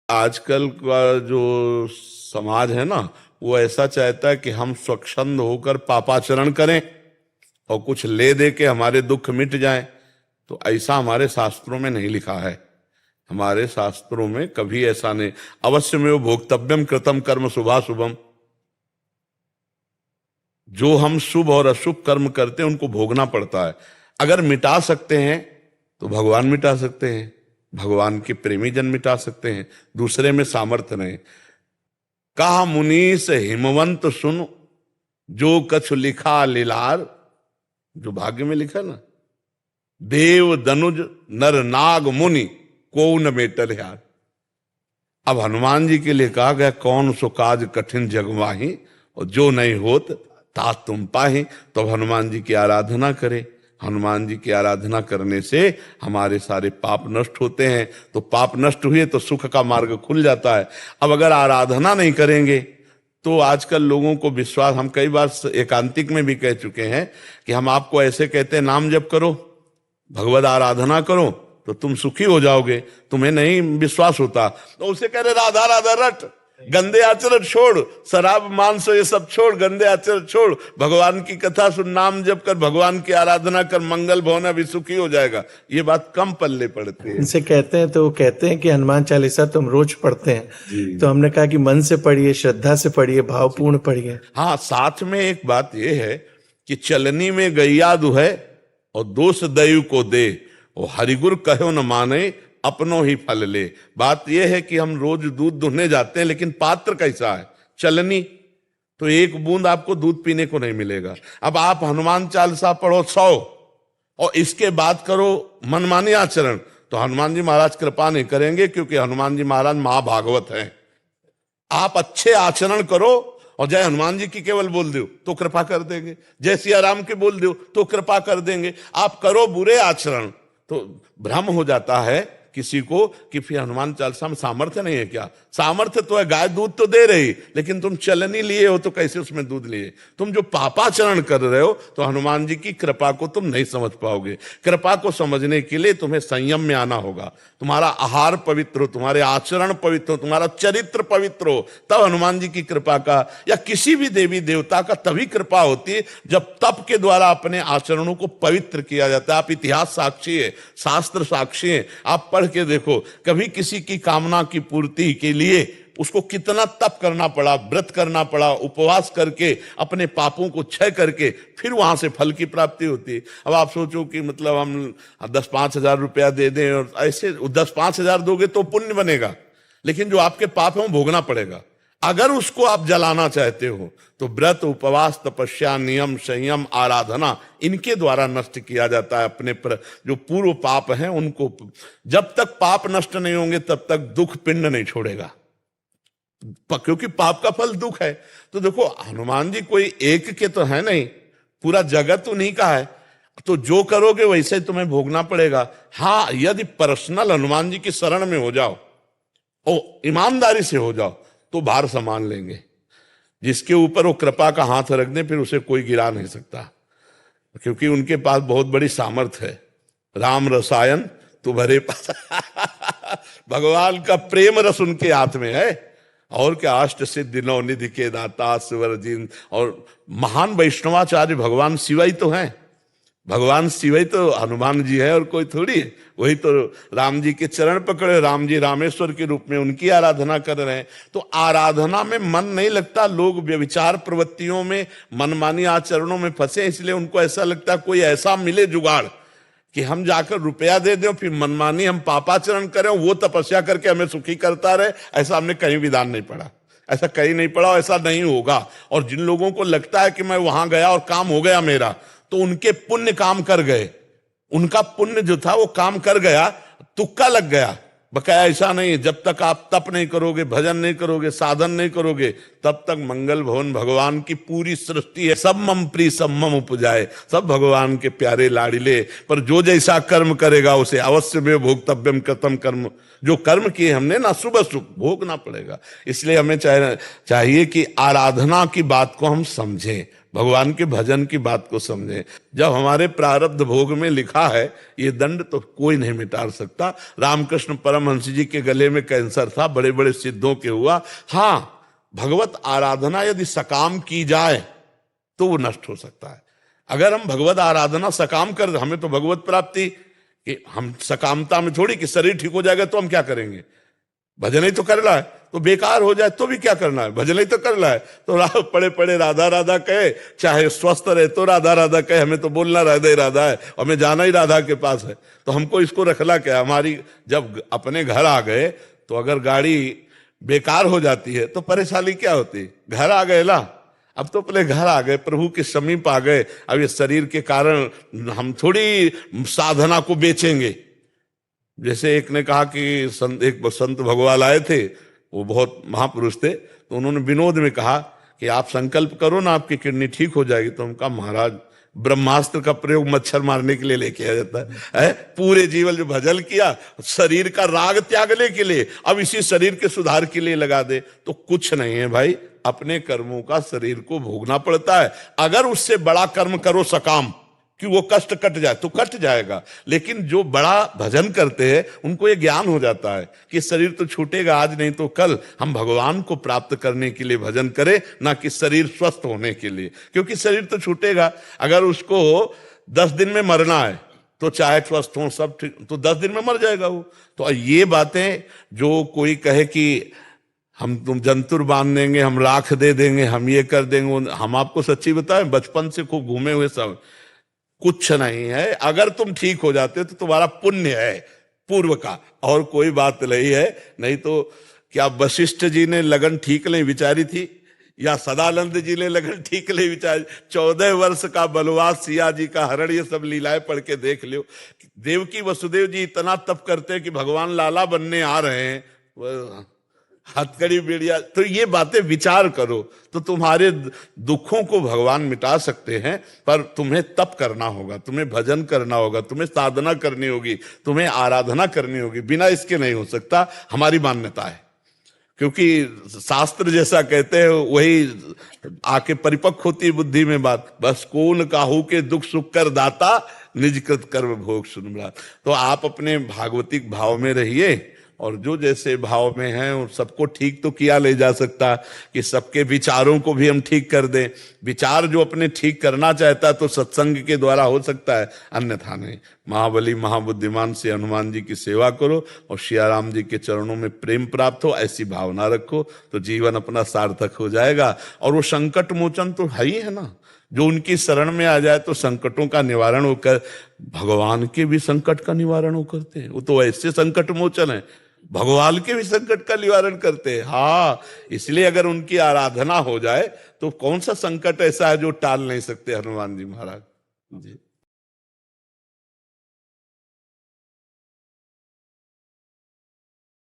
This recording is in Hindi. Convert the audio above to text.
आजकल का जो समाज है ना, वो ऐसा चाहता है कि हम स्वच्छंद होकर पापाचरण करें और कुछ ले दे के हमारे दुख मिट जाएं। तो ऐसा हमारे शास्त्रों में नहीं लिखा है। हमारे शास्त्रों में कभी ऐसा नहीं। अवश्य में वो भोक्तव्यम कृतम कर्म शुभाशुभम, जो हम शुभ और अशुभ कर्म करते हैं उनको भोगना पड़ता है। अगर मिटा सकते हैं तो भगवान मिटा सकते हैं, भगवान के प्रेमी जन मिटा सकते हैं, दूसरे में सामर्थ्य नहीं। कहा मुनीस हिमवंत सुन, जो कछु लिखा लीलार, जो भाग्य में लिखा ना, देव दनुज नर नाग मुनि को न मेटर यार। अब हनुमान जी के लिए कहा गया कौन सो काज कठिन जगवाही, और जो नहीं होत ता तुम पाही। तो अब हनुमान जी की आराधना करें। हनुमान जी की आराधना करने से हमारे सारे पाप नष्ट होते हैं। तो पाप नष्ट हुए तो सुख का मार्ग खुल जाता है। अब अगर आराधना नहीं करेंगे तो आजकल लोगों को विश्वास, हम कई बार एकांतिक में भी कह चुके हैं कि हम आपको ऐसे कहते हैं नाम जप करो, भगवद आराधना करो तो तुम सुखी हो जाओगे। तुम्हें नहीं विश्वास होता तो उसे कह रहे राधा राधा रट, गंदे आचरण छोड़, शराब मांस ये सब छोड़, गंदे आचरण छोड़, भगवान की कथा सुन, नाम जप कर, भगवान की आराधना कर, मंगल भवन अभी सुखी हो जाएगा। ये बात कम पल्ले पड़ती है। इनसे कहते हैं तो वो कहते हैं कि हनुमान चालीसा तुम रोज पढ़ते हैं, तो हमने कहा कि मन से पढ़िए, श्रद्धा से पढ़िए, भावपूर्ण पढ़िए। हाँ, साथ में एक बात ये है कि चलनी में गैया दुहै और दोष दयु को दे, और हरिगुर कहो न माने अपनों ही फल ले। बात यह है कि हम रोज दूध दुहने जाते हैं, लेकिन पात्र कैसा है, चलनी, तो एक बूंद आपको दूध पीने को नहीं मिलेगा। अब आप हनुमान चालीसा पढ़ो 100 और इसके बाद करो मनमानी आचरण, तो हनुमान जी महाराज कृपा नहीं करेंगे, क्योंकि हनुमान जी महाराज महाभागवत हैं। आप अच्छे आचरण करो और जय हनुमान जी की केवल बोल दो तो कृपा कर देंगे, जय सिया राम के बोल दो तो कृपा कर देंगे। आप करो बुरे आचरण तो भ्रम हो जाता है किसी को कि फिर हनुमान चालीसा में सामर्थ्य नहीं है क्या। सामर्थ्य तो है, गाय दूध तो दे रही, लेकिन तुम चलनी लिए हो तो कैसे उसमें दूध लिए। तुम जो पापाचरण कर रहे हो तो हनुमान जी की कृपा को तुम नहीं समझ पाओगे। कृपा को समझने के लिए तुम्हें संयम में आना होगा। तुम्हारा आहार पवित्र हो, तुम्हारे आचरण पवित्र हो, तुम्हारा चरित्र पवित्र हो, तब हनुमान जी की कृपा का या किसी भी देवी देवता का तभी कृपा होती है जब तप के द्वारा अपने आचरणों को पवित्र किया जाता है। आप इतिहास साक्षी है, शास्त्र साक्षी है, आप पढ़ के देखो कभी किसी की कामना की पूर्ति के लिए उसको कितना तप करना पड़ा, व्रत करना पड़ा, उपवास करके अपने पापों को क्षय करके फिर वहां से फल की प्राप्ति होती है। अब आप सोचो कि मतलब हम 10-5 हजार रुपया दे दें और ऐसे 10-5 हजार दोगे तो पुण्य बनेगा, लेकिन जो आपके पाप है वो भोगना पड़ेगा। अगर उसको आप जलाना चाहते हो तो व्रत, उपवास, तपस्या, नियम, संयम, आराधना, इनके द्वारा नष्ट किया जाता है अपने पर जो पूर्व पाप हैं उनको। जब तक पाप नष्ट नहीं होंगे तब तक दुख पिंड नहीं छोड़ेगा, क्योंकि पाप का फल दुख है। तो देखो हनुमान जी कोई एक के तो है नहीं, पूरा जगत उन्हीं का है, तो जो करोगे वैसे तुम्हें भोगना पड़ेगा। हाँ, यदि पर्सनल हनुमान जी की शरण में हो जाओ और ईमानदारी से हो जाओ तो भार संभाल लेंगे। जिसके ऊपर वो कृपा का हाथ रख दे फिर उसे कोई गिरा नहीं सकता, क्योंकि उनके पास बहुत बड़ी सामर्थ्य है। राम रसायन तुम्हारे पास भगवान का प्रेम रस उनके हाथ में है। और क्या, अष्ट सिद्धि नौ निधि के दाता स्वर जिन, और महान वैष्णवाचार्य भगवान शिव ही तो हैं। भगवान शिव ही तो हनुमान जी है और कोई थोड़ी है। वही तो राम जी के चरण पकड़े, राम जी रामेश्वर के रूप में उनकी आराधना कर रहे हैं। तो आराधना में मन नहीं लगता, लोग व्यभिचार प्रवृत्तियों में, मनमानी आचरणों में फंसे, इसलिए उनको ऐसा लगता है कोई ऐसा मिले जुगाड़ कि हम जाकर रुपया दे दें, फिर मनमानी हम पापाचरण करें, वो तपस्या करके हमें सुखी करता रहे। ऐसा हमने कहीं विधान नहीं पढ़ा, ऐसा कहीं नहीं पढ़ा, ऐसा नहीं होगा। और जिन लोगों को लगता है कि मैं वहां गया और काम हो गया मेरा, तो उनके पुण्य काम कर गए, उनका पुण्य जो था वो काम कर गया, तुक्का लग गया। बकाया ऐसा नहीं है, जब तक आप तप नहीं करोगे, भजन नहीं करोगे, साधन नहीं करोगे, तब तक मंगल भवन भगवान की पूरी सृष्टि है। सब मम प्रिय सब मम उपजाए, सब भगवान के प्यारे लाड़िले। पर जो जैसा कर्म करेगा उसे अवश्य में भोक्तव्यम कृतम कर्म, जो कर्म किए हमने ना शुभ शुभ भोगना पड़ेगा। इसलिए हमें चाहिए कि आराधना की बात को हम समझें, भगवान के भजन की बात को समझें। जब हमारे प्रारब्ध भोग में लिखा है ये दंड, तो कोई नहीं मिटा सकता। रामकृष्ण परमहंस जी के गले में कैंसर था, बड़े बड़े सिद्धों के हुआ। हाँ, भगवत आराधना यदि सकाम की जाए तो वो नष्ट हो सकता है। अगर हम भगवत आराधना सकाम कर, हमें तो भगवत प्राप्ति कि हम सकामता में थोड़ी कि शरीर ठीक हो जाएगा तो हम क्या करेंगे, भजन ही तो कर रहा है, तो बेकार हो जाए तो भी क्या करना है, भजन ही तो कर रहा है। तो पड़े पड़े राधा राधा कहे, चाहे स्वस्थ रहे तो राधा राधा कहे, हमें तो बोलना राधा ही राधा है, हमें जाना ही राधा के पास है, तो हमको इसको रखला क्या। हमारी जब अपने घर आ गए तो अगर गाड़ी बेकार हो जाती है तो परेशानी क्या होती, घर आ गए ला, अब तो अपने घर आ गए, प्रभु के समीप आ गए। अब ये शरीर के कारण हम थोड़ी साधना को बेचेंगे। जैसे एक ने कहा कि एक संत भगवान आए थे, वो बहुत महापुरुष थे, तो उन्होंने विनोद में कहा कि आप संकल्प करो ना आपकी किडनी ठीक हो जाएगी। तो उनका महाराज ब्रह्मास्त्र का प्रयोग मच्छर मारने के लिए लेके आ जाता है। पूरे जीवन जो भजन किया शरीर का राग त्यागने के लिए, अब इसी शरीर के सुधार के लिए लगा दे, तो कुछ नहीं है भाई, अपने कर्मों का शरीर को भोगना पड़ता है। अगर उससे बड़ा कर्म करो सकाम कि वो कष्ट कट जाए तो कट जाएगा, लेकिन जो बड़ा भजन करते हैं उनको ये ज्ञान हो जाता है कि शरीर तो छूटेगा आज नहीं तो कल, हम भगवान को प्राप्त करने के लिए भजन करें, ना कि शरीर स्वस्थ होने के लिए। क्योंकि शरीर तो छूटेगा, अगर उसको 10 दिन में मरना है तो चाहे स्वस्थ हो सब ठीक, तो 10 दिन में मर जाएगा वो। तो ये बातें जो कोई कहे कि हम तुम जंतुर बांध देंगे, हम राख दे देंगे, हम ये कर देंगे, हम आपको सच्ची बताएं, बचपन से खूब घूमे हुए सब, कुछ नहीं है। अगर तुम ठीक हो जाते तो तुम्हारा पुण्य है पूर्व का, और कोई बात नहीं है। नहीं तो क्या वशिष्ठ जी ने लगन ठीक नहीं विचारी थी, या सदानंद जी ने लगन ठीक नहीं विचारी? 14 वर्ष का बनवास, सिया जी का हरण, ये सब लीलाएं पढ़ के देख लो। देवकी वसुदेव जी इतना तप करते हैं कि भगवान लाला बनने आ रहे हैं, हथकड़ी बेड़िया। तो ये बातें विचार करो तो तुम्हारे दुखों को भगवान मिटा सकते हैं, पर तुम्हें तप करना होगा, तुम्हें भजन करना होगा, तुम्हें साधना करनी होगी, तुम्हें आराधना करनी होगी। बिना इसके नहीं हो सकता, हमारी मान्यता है। क्योंकि शास्त्र जैसा कहते हैं वही आके परिपक्व होती बुद्धि में बात। बस कौन काहू के दुख सुख कर दाता, निज कृत कर्म भोग सुन बा। तो आप अपने भागवतिक भाव में रहिए, और जो जैसे भाव में हैं उन सबको ठीक तो किया ले जा सकता कि सबके विचारों को भी हम ठीक कर दें। विचार जो अपने ठीक करना चाहता है तो सत्संग के द्वारा हो सकता है, अन्यथा नहीं। महाबली महाबुद्धिमान से हनुमान जी की सेवा करो और सियाराम जी के चरणों में प्रेम प्राप्त हो, ऐसी भावना रखो तो जीवन अपना सार्थक हो जाएगा। और वो संकट मोचन तो है ही है ना, जो उनकी शरण में आ जाए तो संकटों का निवारण होकर, भगवान के भी संकट का निवारण हो करते हैं। वो तो ऐसे संकट मोचन है, भगवान के भी संकट का निवारण करते हैं। हाँ, इसलिए अगर उनकी आराधना हो जाए तो कौन सा संकट ऐसा है जो टाल नहीं सकते हनुमान जी महाराज जी।